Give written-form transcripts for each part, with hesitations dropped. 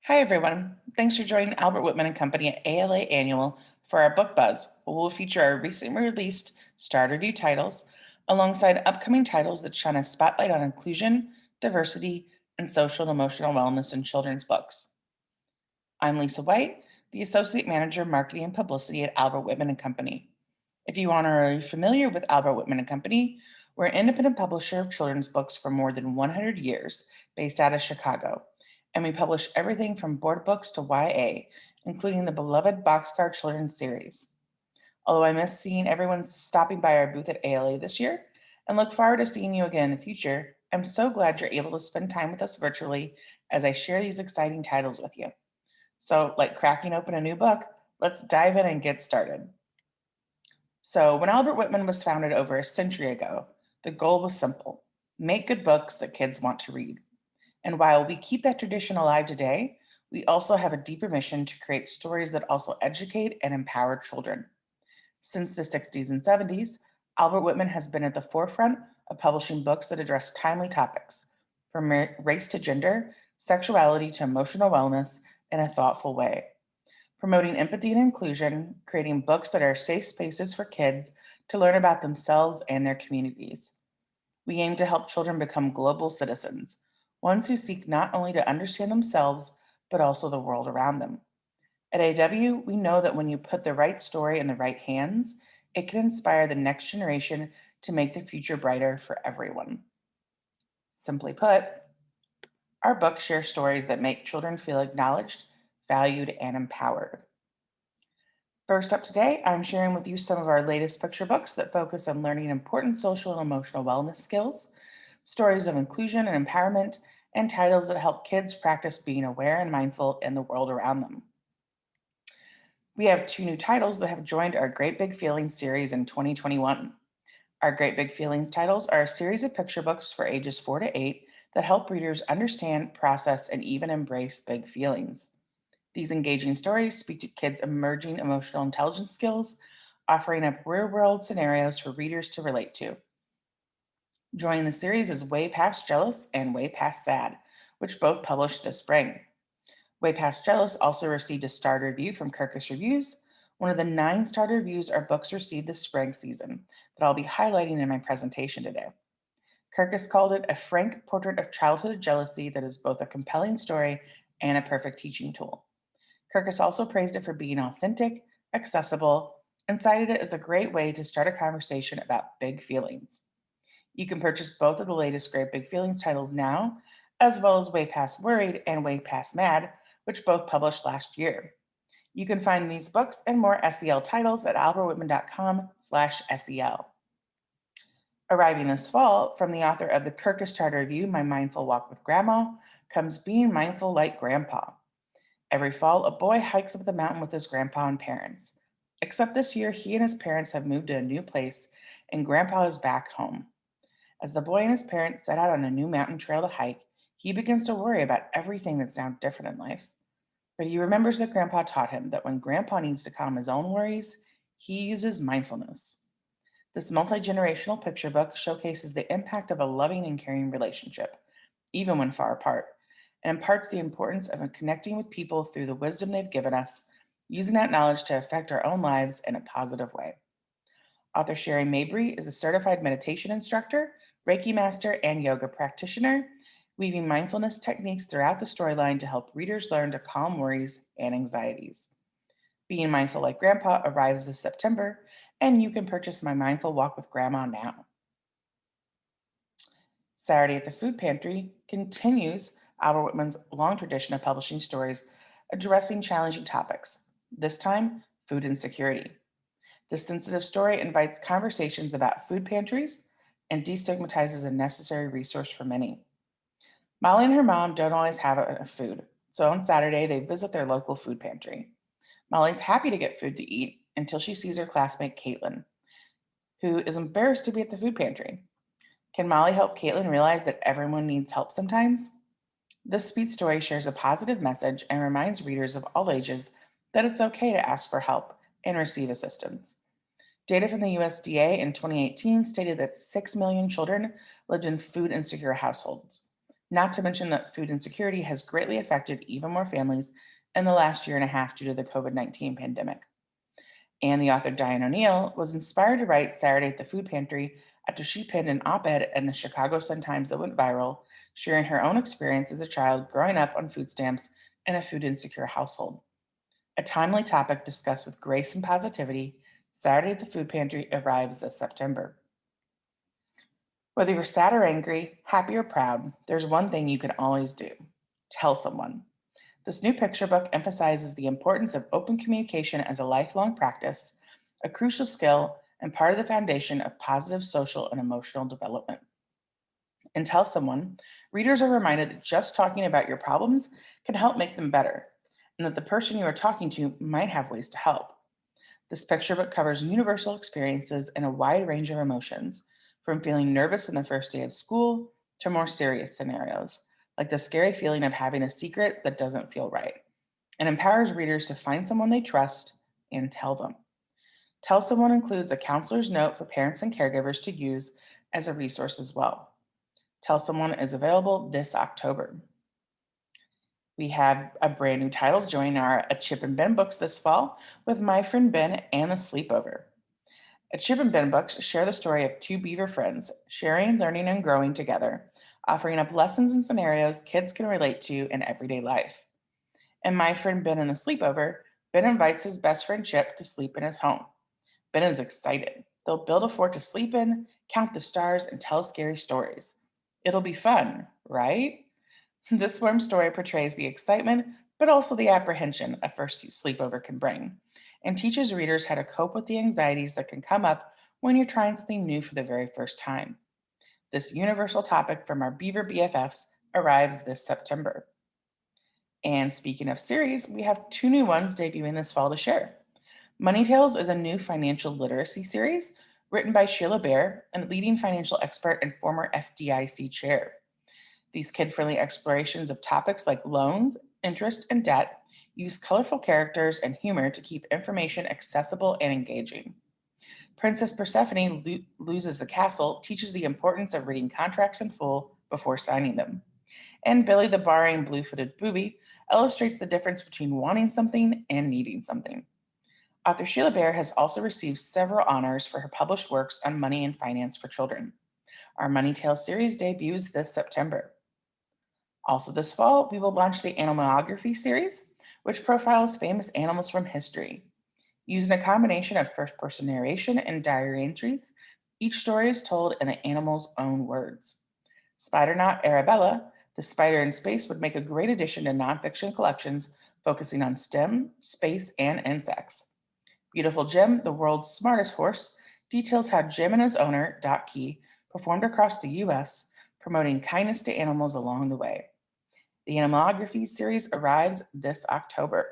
Hi, everyone. Thanks for joining Albert Whitman and Company at ALA Annual for our Book Buzz, where we'll feature our recently released Star Review titles alongside upcoming titles that shine a spotlight on inclusion, diversity, and social and emotional wellness in children's books. I'm Lisa White, the Associate Manager of Marketing and Publicity at Albert Whitman and Company. If you aren't already familiar with Albert Whitman and Company, we're an independent publisher of children's books for more than 100 years, based out of Chicago, and we publish everything from board books to YA, including the beloved Boxcar Children's series. Although I miss seeing everyone stopping by our booth at ALA this year and look forward to seeing you again in the future, I'm so glad you're able to spend time with us virtually as I share these exciting titles with you. So, like cracking open a new book, let's dive in and get started. So, when Albert Whitman was founded over a century ago, the goal was simple: make good books that kids want to read. And while we keep that tradition alive today, we also have a deeper mission to create stories that also educate and empower children. Since the 60s and 70s, Albert Whitman has been at the forefront of publishing books that address timely topics, from race to gender, sexuality to emotional wellness, in a thoughtful way, promoting empathy and inclusion, creating books that are safe spaces for kids to learn about themselves and their communities. We aim to help children become global citizens, ones who seek not only to understand themselves, but also the world around them. At AW, we know that when you put the right story in the right hands, it can inspire the next generation to make the future brighter for everyone. Simply put, our books share stories that make children feel acknowledged, valued, and empowered. First up today, I'm sharing with you some of our latest picture books that focus on learning important social and emotional wellness skills, stories of inclusion and empowerment, and titles that help kids practice being aware and mindful in the world around them. We have two new titles that have joined our Great Big Feelings series in 2021. Our Great Big Feelings titles are a series of picture books for ages 4 to 8 that help readers understand, process, and even embrace big feelings. These engaging stories speak to kids' emerging emotional intelligence skills, offering up real world scenarios for readers to relate to. Joining the series is Way Past Jealous and Way Past Sad, which both published this spring. Way Past Jealous also received a starred review from Kirkus Reviews, one of the 9 starred reviews our books received this spring season that I'll be highlighting in my presentation today. Kirkus called it a frank portrait of childhood jealousy that is both a compelling story and a perfect teaching tool. Kirkus also praised it for being authentic, accessible, and cited it as a great way to start a conversation about big feelings. You can purchase both of the latest Great Big Feelings titles now, as well as Way Past Worried and Way Past Mad, which both published last year. You can find these books and more SEL titles at albertwhitman.com/SEL. Arriving this fall, from the author of the Kirkus Charter Review, My Mindful Walk with Grandma, comes Being Mindful Like Grandpa. Every fall, a boy hikes up the mountain with his grandpa and parents. Except this year, he and his parents have moved to a new place, and grandpa is back home. As the boy and his parents set out on a new mountain trail to hike, he begins to worry about everything that's now different in life. But he remembers that grandpa taught him that when grandpa needs to calm his own worries, he uses mindfulness. This multi generational picture book showcases the impact of a loving and caring relationship, even when far apart, and imparts the importance of connecting with people through the wisdom they've given us, using that knowledge to affect our own lives in a positive way. Author Sherry Mabry is a certified meditation instructor, Reiki master, and yoga practitioner, weaving mindfulness techniques throughout the storyline to help readers learn to calm worries and anxieties. Being Mindful Like Grandpa arrives this September, and you can purchase My Mindful Walk with Grandma now. Saturday at the Food Pantry continues Albert Whitman's long tradition of publishing stories addressing challenging topics, this time, food insecurity. This sensitive story invites conversations about food pantries and destigmatizes a necessary resource for many. Molly and her mom don't always have enough food, so on Saturday they visit their local food pantry. Molly's happy to get food to eat until she sees her classmate Caitlin, who is embarrassed to be at the food pantry. Can Molly help Caitlin realize that everyone needs help sometimes? This sweet story shares a positive message and reminds readers of all ages that it's okay to ask for help and receive assistance. Data from the USDA in 2018 stated that 6 million children lived in food insecure households. Not to mention that food insecurity has greatly affected even more families in the last year and a half due to the COVID-19 pandemic. And the author Diane O'Neill was inspired to write Saturday at the Food Pantry after she penned an op-ed in the Chicago Sun-Times that went viral, sharing her own experience as a child growing up on food stamps in a food insecure household. A timely topic discussed with grace and positivity, Saturday at the Food Pantry arrives this September. Whether you're sad or angry, happy or proud, there's one thing you can always do: tell someone. This new picture book emphasizes the importance of open communication as a lifelong practice, a crucial skill and part of the foundation of positive social and emotional development. And tell someone, readers are reminded that just talking about your problems can help make them better, and that the person you are talking to might have ways to help. This picture book covers universal experiences and a wide range of emotions, from feeling nervous in the first day of school to more serious scenarios, like the scary feeling of having a secret that doesn't feel right, and empowers readers to find someone they trust and tell them. Tell Someone includes a counselor's note for parents and caregivers to use as a resource as well. Tell Someone is available this October. We have a brand new title join our A Chip and Ben books this fall with My Friend Ben and The Sleepover. A Chip and Ben books share the story of two beaver friends, sharing, learning, and growing together, offering up lessons and scenarios kids can relate to in everyday life. In My Friend Ben and The Sleepover, Ben invites his best friend Chip to sleep in his home. Ben is excited. They'll build a fort to sleep in, count the stars, and tell scary stories. It'll be fun, right? This warm story portrays the excitement, but also the apprehension a first sleepover can bring, and teaches readers how to cope with the anxieties that can come up when you're trying something new for the very first time. This universal topic from our Beaver BFFs arrives this September. And speaking of series, we have two new ones debuting this fall to share. Money Tales is a new financial literacy series written by Sheila Bair, a leading financial expert and former FDIC chair. These kid-friendly explorations of topics like loans, interest, and debt use colorful characters and humor to keep information accessible and engaging. Princess Persephone loses the castle teaches the importance of reading contracts in full before signing them. And Billy the Barring Blue-Footed Booby illustrates the difference between wanting something and needing something. Author Sheila Bair has also received several honors for her published works on money and finance for children. Our Money Tales series debuts this September. Also this fall, we will launch the Animalography series, which profiles famous animals from history. Using a combination of first-person narration and diary entries, each story is told in the animal's own words. Spidernaut Arabella, the spider in space, would make a great addition to nonfiction collections focusing on STEM, space, and insects. Beautiful Jim, the world's smartest horse, details how Jim and his owner, Doc Key, performed across the US, promoting kindness to animals along the way. The Animalography series arrives this October.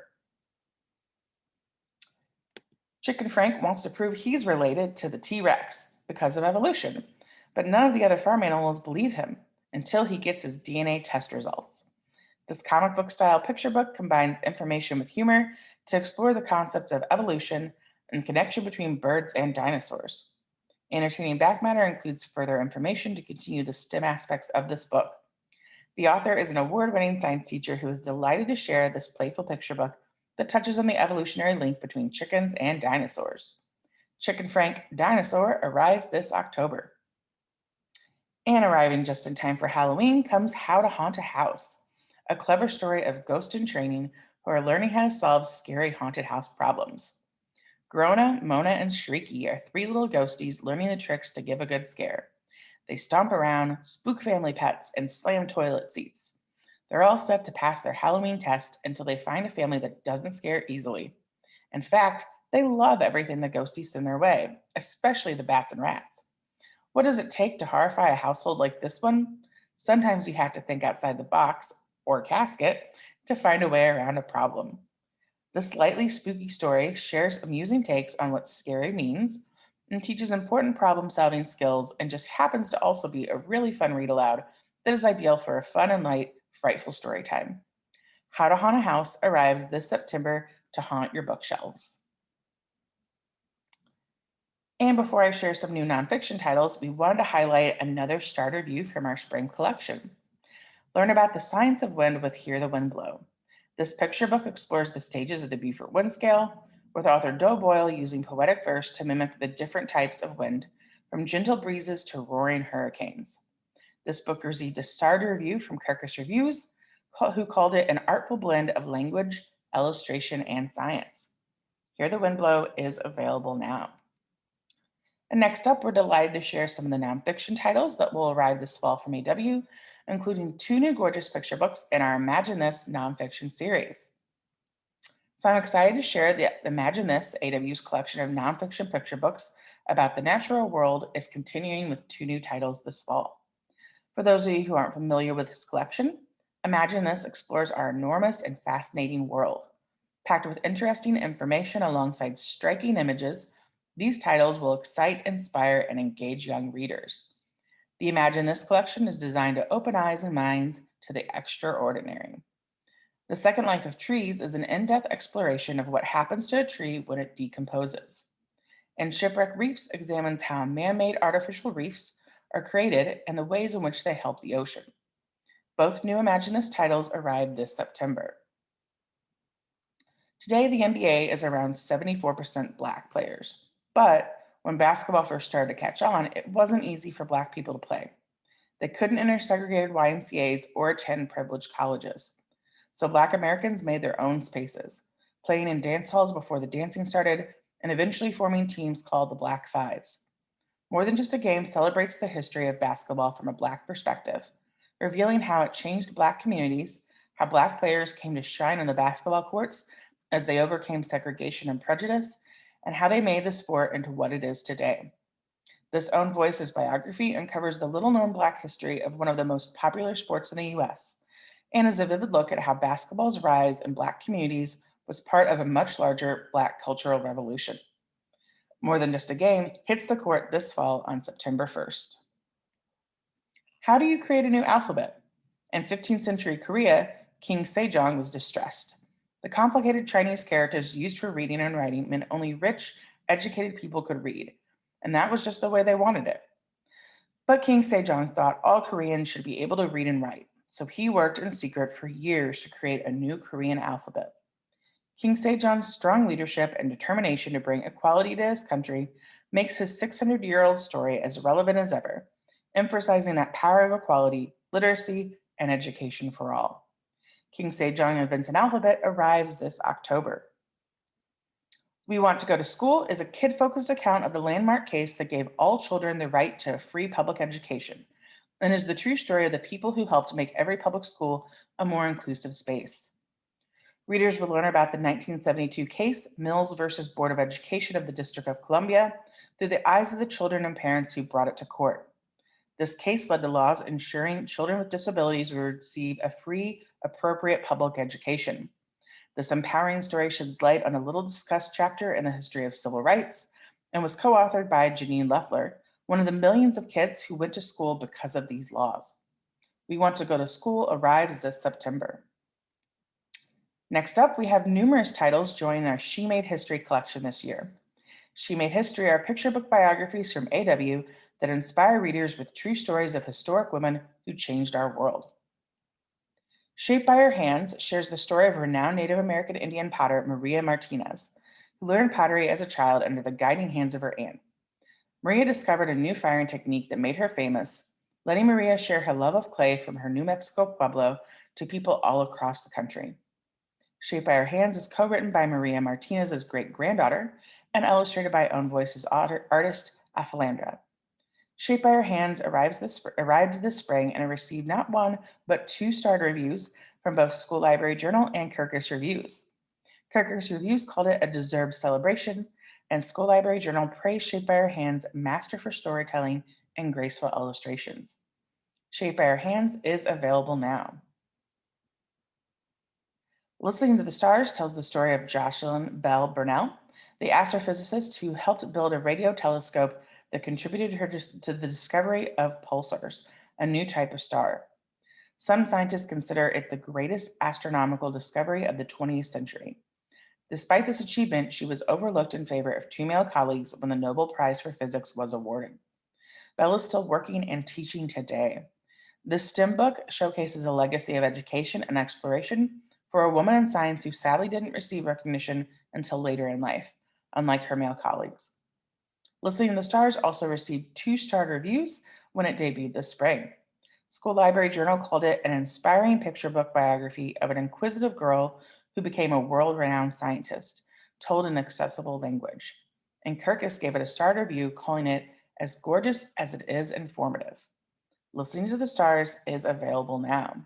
Chicken Frank wants to prove he's related to the T-Rex because of evolution, but none of the other farm animals believe him until he gets his DNA test results. This comic book style picture book combines information with humor to explore the concepts of evolution and connection between birds and dinosaurs. Entertaining back matter includes further information to continue the STEM aspects of this book. The author is an award-winning science teacher who is delighted to share this playful picture book that touches on the evolutionary link between chickens and dinosaurs. Chicken Frank Dinosaur arrives this October. And arriving just in time for Halloween comes How to Haunt a House, a clever story of ghosts in training who are learning how to solve scary haunted house problems. Grona, Mona, and Shrieky are three little ghosties learning the tricks to give a good scare. They stomp around, spook family pets, and slam toilet seats. They're all set to pass their Halloween test until they find a family that doesn't scare easily. In fact, they love everything the ghosties send their way, especially the bats and rats. What does it take to horrify a household like this one? Sometimes you have to think outside the box, or casket, to find a way around a problem. This slightly spooky story shares amusing takes on what scary means and teaches important problem-solving skills, and just happens to also be a really fun read aloud that is ideal for a fun and light, frightful story time. How to Haunt a House arrives this September to haunt your bookshelves. And before I share some new nonfiction titles, we wanted to highlight another starter review from our spring collection. Learn about the science of wind with Hear the Wind Blow. This picture book explores the stages of the Beaufort wind scale, with author Doe Boyle using poetic verse to mimic the different types of wind, from gentle breezes to roaring hurricanes. This book received a starred review from Kirkus Reviews, who called it an artful blend of language, illustration, and science. Hear the Wind Blow is available now. And next up, we're delighted to share some of the nonfiction titles that will arrive this fall from AW, including 2 new gorgeous picture books in our Imagine This nonfiction series. So I'm excited to share that Imagine This, AW's collection of nonfiction picture books about the natural world, is continuing with 2 new titles this fall. For those of you who aren't familiar with this collection, Imagine This explores our enormous and fascinating world. Packed with interesting information alongside striking images, these titles will excite, inspire, and engage young readers. The Imagine This collection is designed to open eyes and minds to the extraordinary. The Second Life of Trees is an in-depth exploration of what happens to a tree when it decomposes. And Shipwreck Reefs examines how man-made artificial reefs are created and the ways in which they help the ocean. Both new Imagine This titles arrived this September. Today, the NBA is around 74% Black players. But when basketball first started to catch on, it wasn't easy for Black people to play. They couldn't enter segregated YMCAs or attend privileged colleges. So Black Americans made their own spaces, playing in dance halls before the dancing started, and eventually forming teams called the Black Fives. More Than Just a Game celebrates the history of basketball from a Black perspective, revealing how it changed Black communities, how Black players came to shine on the basketball courts as they overcame segregation and prejudice, and how they made the sport into what it is today. This Own Voices biography uncovers the little-known Black history of one of the most popular sports in the US, and is a vivid look at how basketball's rise in Black communities was part of a much larger Black cultural revolution. More Than Just a Game hits the court this fall on September 1st. How do you create a new alphabet? In 15th century Korea, King Sejong was distressed. The complicated Chinese characters used for reading and writing meant only rich, educated people could read, and that was just the way they wanted it. But King Sejong thought all Koreans should be able to read and write, so he worked in secret for years to create a new Korean alphabet. King Sejong's strong leadership and determination to bring equality to his country makes his 600-year-old story as relevant as ever, emphasizing that power of equality, literacy, and education for all. King Sejong Invents an Alphabet arrives this October. We Want to Go to School is a kid-focused account of the landmark case that gave all children the right to a free public education, and is the true story of the people who helped make every public school a more inclusive space. Readers will learn about the 1972 case, Mills versus Board of Education of the District of Columbia, through the eyes of the children and parents who brought it to court. This case led to laws ensuring children with disabilities would receive a free, appropriate public education. This empowering story sheds light on a little discussed chapter in the history of civil rights and was co-authored by Janine Leffler, one of the millions of kids who went to school because of these laws. We Want to Go to School arrives this September. Next up, we have numerous titles joining our She Made History collection this year. She Made History are picture book biographies from AW that inspire readers with true stories of historic women who changed our world. Shaped by Her Hands shares the story of renowned Native American Indian potter Maria Martinez, who learned pottery as a child under the guiding hands of her aunt. Maria discovered a new firing technique that made her famous, letting Maria share her love of clay from her New Mexico pueblo to people all across the country. Shaped by Her Hands is co-written by Maria Martinez's great-granddaughter and illustrated by Own Voices artist Afalandra. Shaped by Her Hands arrived this spring and received not one, but 2 starred reviews from both School Library Journal and Kirkus Reviews. Kirkus Reviews called it a deserved celebration, and School Library Journal praised Shaped by Her Hands' master for storytelling and graceful illustrations. Shaped by Her Hands is available now. Listening to the Stars tells the story of Jocelyn Bell Burnell, the astrophysicist who helped build a radio telescope that contributed to the discovery of pulsars, a new type of star. Some scientists consider it the greatest astronomical discovery of the 20th century. Despite this achievement, she was overlooked in favor of 2 male colleagues when the Nobel Prize for Physics was awarded. Bell is still working and teaching today. This STEM book showcases a legacy of education and exploration for a woman in science who sadly didn't receive recognition until later in life, unlike her male colleagues. Listening to the Stars also received 2-star reviews when it debuted this spring. School Library Journal called it an inspiring picture book biography of an inquisitive girl who became a world renowned scientist, told in accessible language. And Kirkus gave it a star review, calling it as gorgeous as it is informative. Listening to the Stars is available now.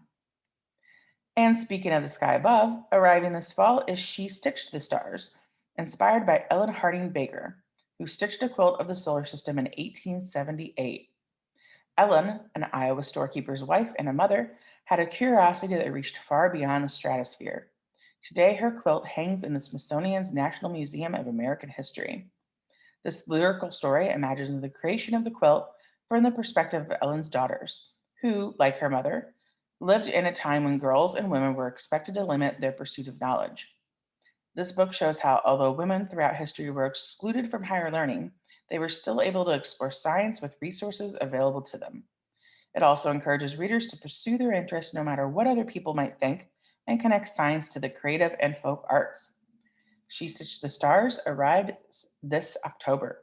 And speaking of the sky above, arriving this fall is She Stitched the Stars, inspired by Ellen Harding Baker, who stitched a quilt of the solar system in 1878. Ellen, an Iowa storekeeper's wife and a mother, had a curiosity that reached far beyond the stratosphere. Today, her quilt hangs in the Smithsonian's National Museum of American History. This lyrical story imagines the creation of the quilt from the perspective of Ellen's daughters, who, like her mother, lived in a time when girls and women were expected to limit their pursuit of knowledge. This book shows how, although women throughout history were excluded from higher learning, they were still able to explore science with resources available to them. It also encourages readers to pursue their interests no matter what other people might think and connects science to the creative and folk arts. She Stitched the Stars arrived this October.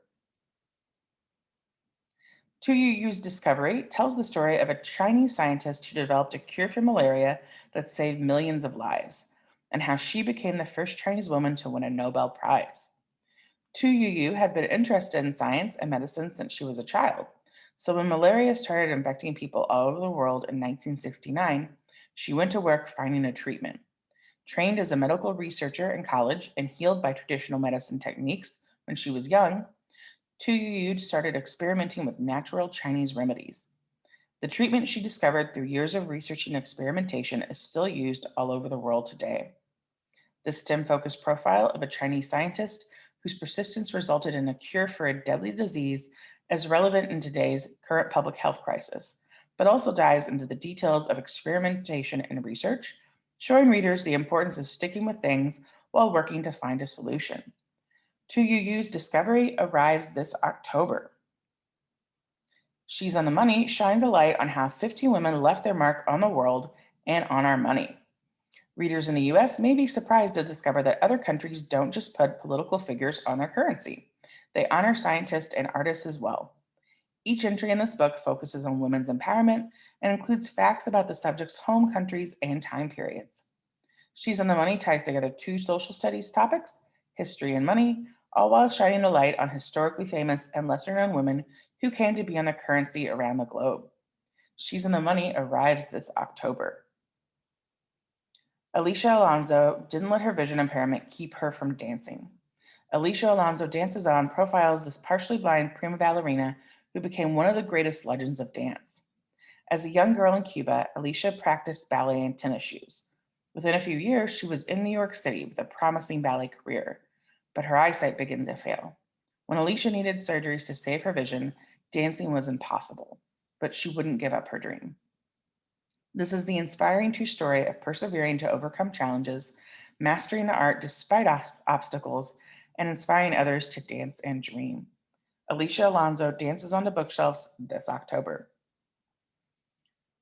2UU's Discovery tells the story of a Chinese scientist who developed a cure for malaria that saved millions of lives, and how she became the first Chinese woman to win a Nobel Prize. 2UU had been interested in science and medicine since she was a child, so when malaria started infecting people all over the world in 1969, she went to work finding a treatment. Trained as a medical researcher in college and healed by traditional medicine techniques when she was young, Tu Yu started experimenting with natural Chinese remedies. The treatment she discovered through years of research and experimentation is still used all over the world today. This STEM focused profile of a Chinese scientist whose persistence resulted in a cure for a deadly disease is relevant in today's current public health crisis, but also dives into the details of experimentation and research, showing readers the importance of sticking with things while working to find a solution. 2UU's Discovery arrives this October. She's on the Money shines a light on how 50 women left their mark on the world and on our money. Readers in the US may be surprised to discover that other countries don't just put political figures on their currency. They honor scientists and artists as well. Each entry in this book focuses on women's empowerment and includes facts about the subject's home countries and time periods. She's on the Money ties together 2 social studies topics, history and money, all while shining a light on historically famous and lesser known women who came to be on the currency around the globe. She's on the Money arrives this October. Alicia Alonso didn't let her vision impairment keep her from dancing. Alicia Alonso Dances On profiles this partially blind prima ballerina who became one of the greatest legends of dance. As a young girl in Cuba, Alicia practiced ballet in tennis shoes. Within a few years, she was in New York City with a promising ballet career, but her eyesight began to fail. When Alicia needed surgeries to save her vision, dancing was impossible, but she wouldn't give up her dream. This is the inspiring true story of persevering to overcome challenges, mastering the art despite obstacles, and inspiring others to dance and dream. Alicia Alonso dances on the bookshelves this October.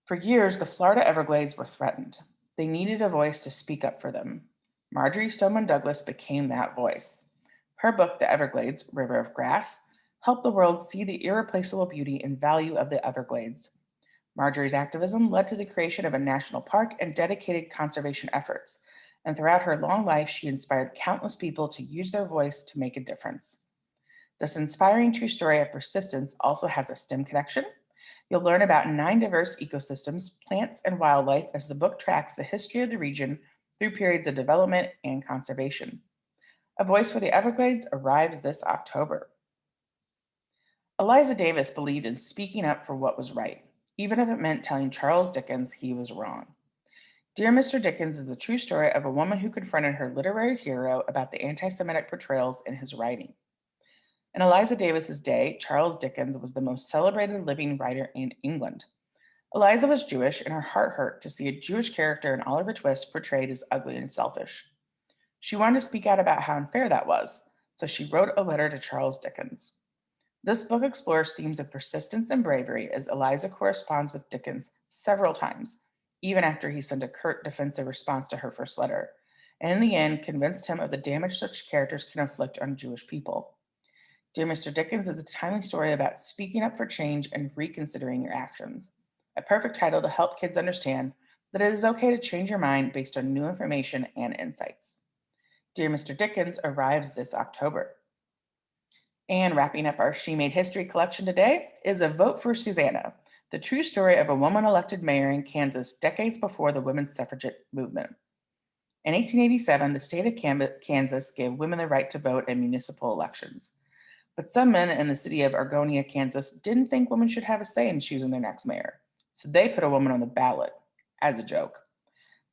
For years, the Florida Everglades were threatened. They needed a voice to speak up for them. Marjorie Stoneman Douglas became that voice. Her book, The Everglades, River of Grass, helped the world see the irreplaceable beauty and value of the Everglades. Marjorie's activism led to the creation of a national park and dedicated conservation efforts, and throughout her long life, she inspired countless people to use their voice to make a difference. This inspiring true story of persistence also has a STEM connection. You'll learn about 9 diverse ecosystems, plants, and wildlife as the book tracks the history of the region through periods of development and conservation. A Voice for the Everglades arrives this October. Eliza Davis believed in speaking up for what was right, even if it meant telling Charles Dickens he was wrong. Dear Mr. Dickens is the true story of a woman who confronted her literary hero about the anti-Semitic portrayals in his writing. In Eliza Davis's day, Charles Dickens was the most celebrated living writer in England. Eliza was Jewish, and her heart hurt to see a Jewish character in Oliver Twist portrayed as ugly and selfish. She wanted to speak out about how unfair that was, so she wrote a letter to Charles Dickens. This book explores themes of persistence and bravery as Eliza corresponds with Dickens several times, even after he sent a curt defensive response to her first letter, and in the end convinced him of the damage such characters can inflict on Jewish people. Dear Mr. Dickens is a timely story about speaking up for change and reconsidering your actions. A perfect title to help kids understand that it is okay to change your mind based on new information and insights. Dear Mr. Dickens arrives this October. And wrapping up our She Made History collection today is A Vote for Susanna, the true story of a woman elected mayor in Kansas decades before the women's suffragette movement. In 1887, the state of Kansas gave women the right to vote in municipal elections. But some men in the city of Argonia, Kansas, didn't think women should have a say in choosing their next mayor. So they put a woman on the ballot as a joke.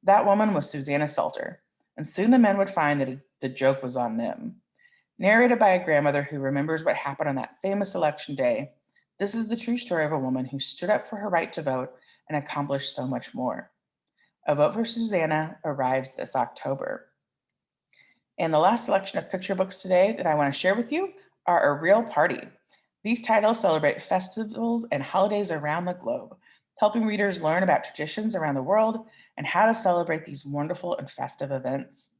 That woman was Susanna Salter, and soon the men would find that the joke was on them. Narrated by a grandmother who remembers what happened on that famous election day, this is the true story of a woman who stood up for her right to vote and accomplished so much more. A Vote for Susanna arrives this October. And the last selection of picture books today that I want to share with you are A Real Party. These titles celebrate festivals and holidays around the globe, helping readers learn about traditions around the world and how to celebrate these wonderful and festive events.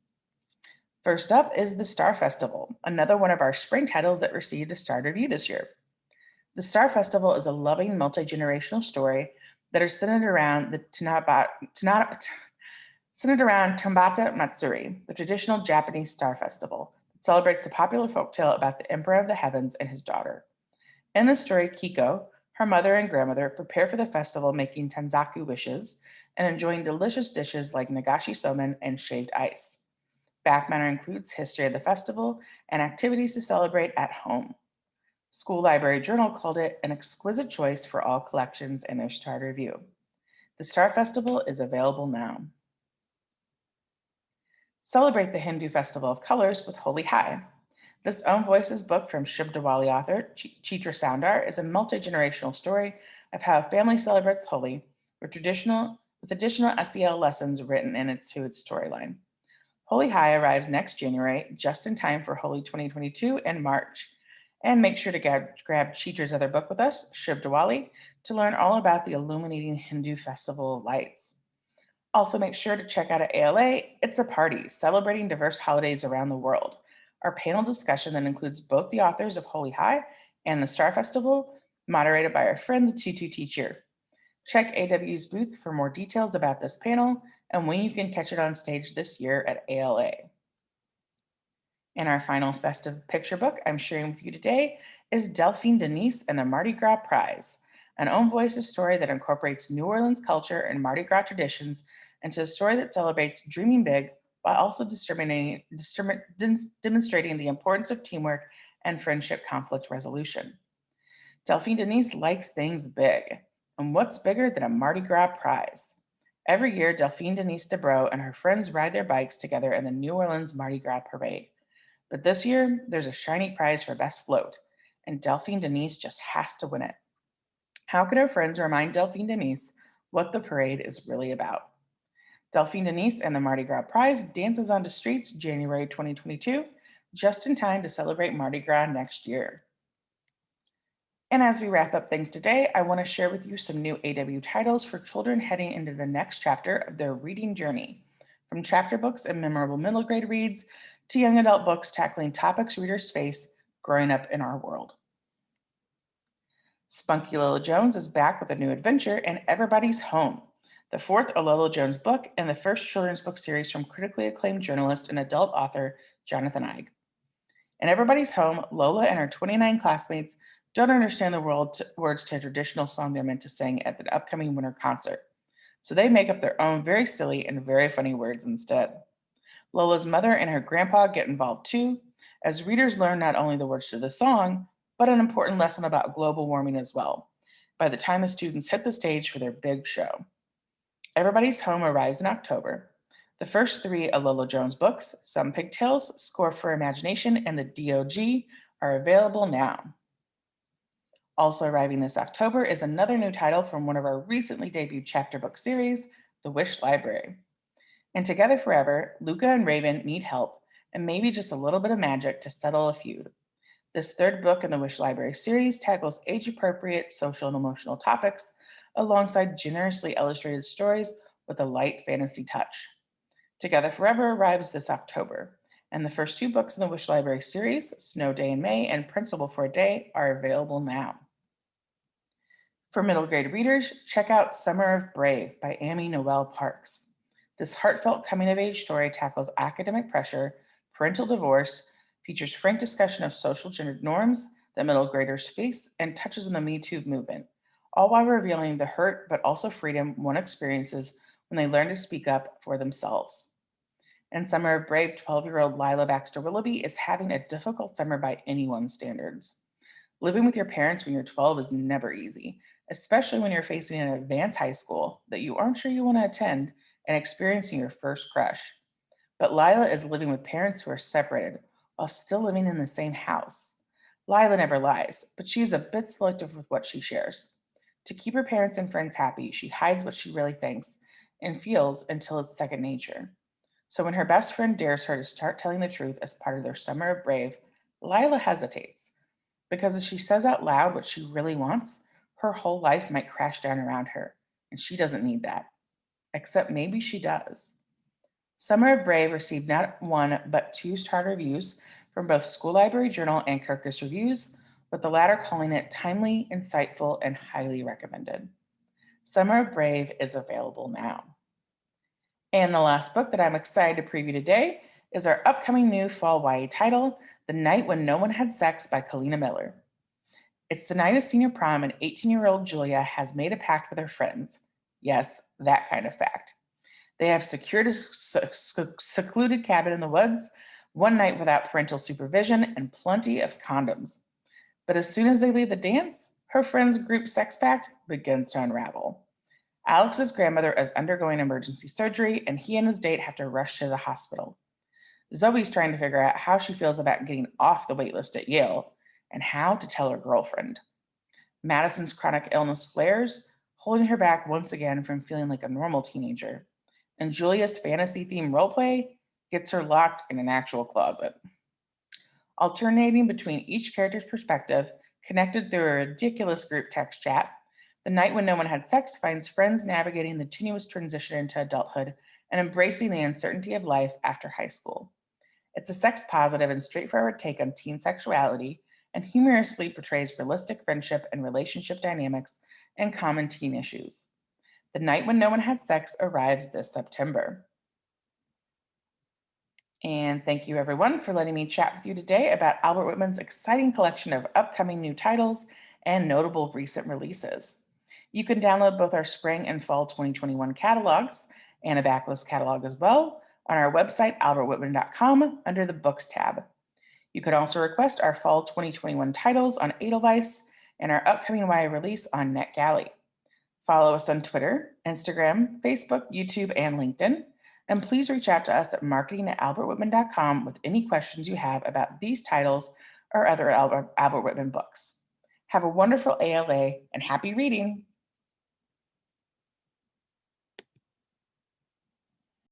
First up is the Star Festival, another one of our spring titles that received a Star review this year. The Star Festival is a loving multi-generational story that is centered around Tambata Matsuri, the traditional Japanese star festival that celebrates the popular folktale about the Emperor of the Heavens and his daughter. In the story, Kiko, her mother and grandmother prepare for the festival making tanzaku wishes and enjoying delicious dishes like nagashi somen and shaved ice. Back matter includes history of the festival and activities to celebrate at home. School Library Journal called it an exquisite choice for all collections in their Star review. The Star Festival is available now. Celebrate the Hindu Festival of Colors with Holy High. This Own Voices book from Shub Diwali author Chitra Soundar is a multi-generational story of how a family celebrates Holi with additional SEL lessons written into its storyline. Holy High arrives next January, just in time for Holi 2022 in March. And make sure to grab Chitra's other book with us, Shub Diwali, to learn all about the illuminating Hindu festival lights. Also, make sure to check out at ALA, It's a Party, celebrating diverse holidays around the world. Our panel discussion that includes both the authors of Holy High and the Star Festival, moderated by our friend, the Tutu Teacher. Check AW's booth for more details about this panel and when you can catch it on stage this year at ALA. And our final festive picture book I'm sharing with you today is Delphine Denise and the Mardi Gras Prize, an Own Voices story that incorporates New Orleans culture and Mardi Gras traditions into a story that celebrates dreaming big while also demonstrating the importance of teamwork and friendship conflict resolution. Delphine Denise likes things big, and what's bigger than a Mardi Gras prize? Every year, Delphine Denise DeBro and her friends ride their bikes together in the New Orleans Mardi Gras Parade. But this year, there's a shiny prize for best float, and Delphine Denise just has to win it. How can her friends remind Delphine Denise what the parade is really about? Delphine Denise and the Mardi Gras Prize dances onto streets January 2022, just in time to celebrate Mardi Gras next year. And as we wrap up things today, I want to share with you some new AW titles for children heading into the next chapter of their reading journey, from chapter books and memorable middle grade reads to young adult books tackling topics readers face growing up in our world. Spunky Lola Jones is back with a new adventure in Everybody's Home, the fourth Lola Jones book and the first children's book series from critically acclaimed journalist and adult author Jonathan Eig. In Everybody's Home, Lola and her 29 classmates don't understand the words to a traditional song they're meant to sing at the upcoming winter concert, so they make up their own very silly and very funny words instead. Lola's mother and her grandpa get involved too, as readers learn not only the words to the song, but an important lesson about global warming as well, by the time the students hit the stage for their big show. Everybody's Home arrives in October. The first three Lola Jones books, Some Pigtails, Score for Imagination, and the DOG, are available now. Also arriving this October is another new title from one of our recently debuted chapter book series, The Wish Library. In Together Forever, Luca and Raven need help and maybe just a little bit of magic to settle a feud. This third book in the Wish Library series tackles age-appropriate social and emotional topics alongside generously illustrated stories with a light fantasy touch. Together Forever arrives this October, and the first two books in the Wish Library series, Snow Day in May and Principal for a Day, are available now. For middle grade readers, check out Summer of Brave by Amy Noel Parks. This heartfelt coming-of-age story tackles academic pressure, parental divorce, features frank discussion of social gendered norms that middle graders face, and touches on the Me Too movement, all while revealing the hurt but also freedom one experiences when they learn to speak up for themselves. In Summer of Brave, 12-year-old Lila Baxter Willoughby is having a difficult summer by anyone's standards. Living with your parents when you're 12 is never easy, especially when you're facing an advanced high school that you aren't sure you want to attend and experiencing your first crush. But Lila is living with parents who are separated while still living in the same house. Lila never lies, but she's a bit selective with what she shares. To keep her parents and friends happy, she hides what she really thinks and feels until it's second nature. So when her best friend dares her to start telling the truth as part of their Summer of Brave, Lila hesitates because if she says out loud what she really wants, her whole life might crash down around her, and she doesn't need that. Except maybe she does. Summer of Brave received not one but two-star reviews from both School Library Journal and Kirkus Reviews, with the latter calling it timely, insightful, and highly recommended. Summer of Brave is available now. And the last book that I'm excited to preview today is our upcoming new fall YA title, The Night When No One Had Sex by Kalina Miller. It's the night of senior prom, and 18-year-old Julia has made a pact with her friends. Yes, that kind of pact. They have secured a secluded cabin in the woods, one night without parental supervision, and plenty of condoms. But as soon as they leave the dance, her friend's group sex pact begins to unravel. Alex's grandmother is undergoing emergency surgery, and he and his date have to rush to the hospital. Zoe's trying to figure out how she feels about getting off the waitlist at Yale and how to tell her girlfriend. Madison's chronic illness flares, holding her back once again from feeling like a normal teenager. And Julia's fantasy-themed roleplay gets her locked in an actual closet. Alternating between each character's perspective, connected through a ridiculous group text chat, The Night When No One Had Sex finds friends navigating the tenuous transition into adulthood and embracing the uncertainty of life after high school. It's a sex-positive and straightforward take on teen sexuality and humorously portrays realistic friendship and relationship dynamics and common teen issues. The Night When No One Had Sex arrives this September. And thank you everyone for letting me chat with you today about Albert Whitman's exciting collection of upcoming new titles and notable recent releases. You can download both our spring and fall 2021 catalogs and a backlist catalog as well on our website, albertwhitman.com, under the Books tab. You can also request our fall 2021 titles on Edelweiss and our upcoming YA release on NetGalley. Follow us on Twitter, Instagram, Facebook, YouTube, and LinkedIn. And please reach out to us at marketing@albertwhitman.com with any questions you have about these titles or other Albert Whitman books. Have a wonderful ALA and happy reading.